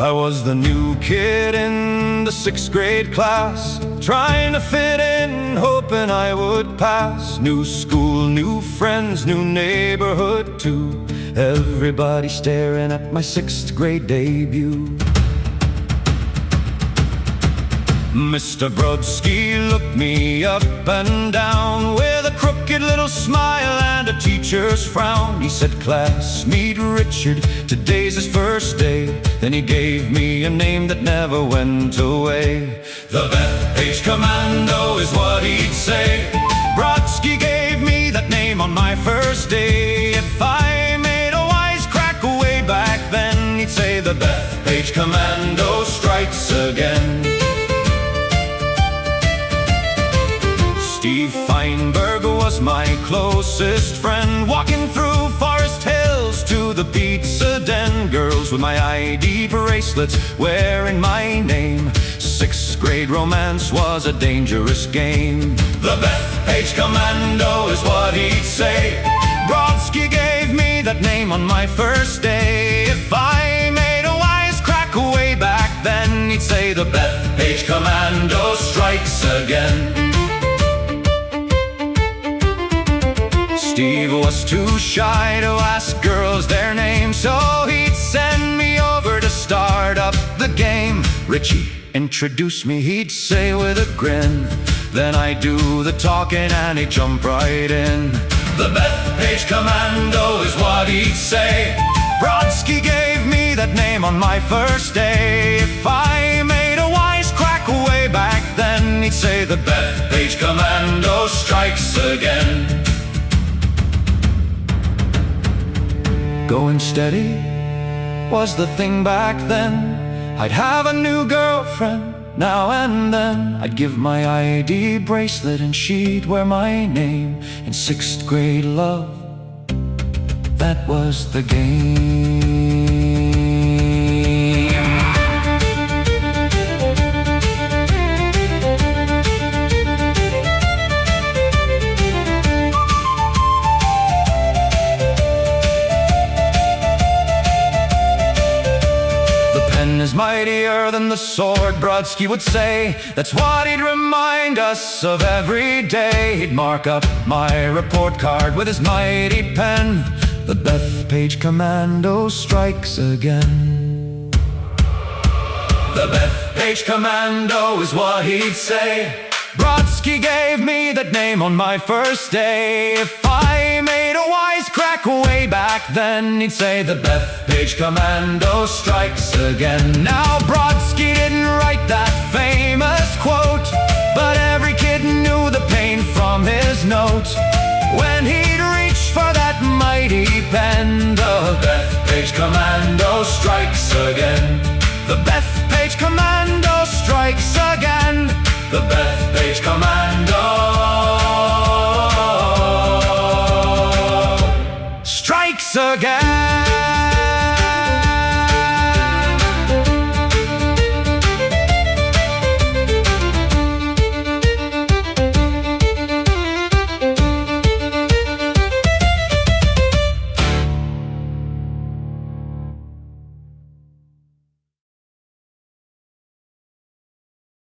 I was the new kid in the 6th grade class, trying to fit in, hoping I would pass. New school, new friends, new neighborhood too. Everybody staring at my 6th grade debut. Mr. Brodsky looked me up and down with a crooked little smile and a teacher's frown. He said, "Class, meet Richard, today's his first day." Then he gave me a name that never went away. The Bethpage Commando is what he'd say. Brodsky gave me that name on my first day. If I made a wisecrack way back then, he'd say, "The Bethpage Commando strikes again." Steve Feinberg was my closest friend, walking through Forest Hills to the pizza den. Girls with my ID bracelets wearing my name. 6th grade romance was a dangerous game. The Bethpage Commando is what he'd say. Brodsky gave me that name on my first day. If I made a wisecrack way back then, he'd say, "The Bethpage Commando strikes again." Steve was too shy to ask girls their names, so he'd send me over to start up the game. "Richie, introduce me," he'd say with a grin. Then I'd do the talking and he'd jump right in. The Bethpage Commando is what he'd say. Brodsky gave me that name on my first day. If I made a wisecrack way back then, he'd say, "The Bethpage Commando strikes again." Going steady was the thing back then. I'd have a new girlfriend now and then. I'd give my ID bracelet and she'd wear my name. In 6th grade love, that was the game. Is mightier than the sword, Brodsky would say. That's what he'd remind us of every day. He'd mark up my report card with his mighty pen. The Bethpage Commando strikes again. The Bethpage Commando is what he'd say. Brodsky gave me that name on my first day. If I made a wisecrack way back then, he'd say, "The Bethpage Commando strikes again." Now Brodsky didn't write that famous quote, but every kid knew the pain from his note. When he'd reach for that mighty pen, the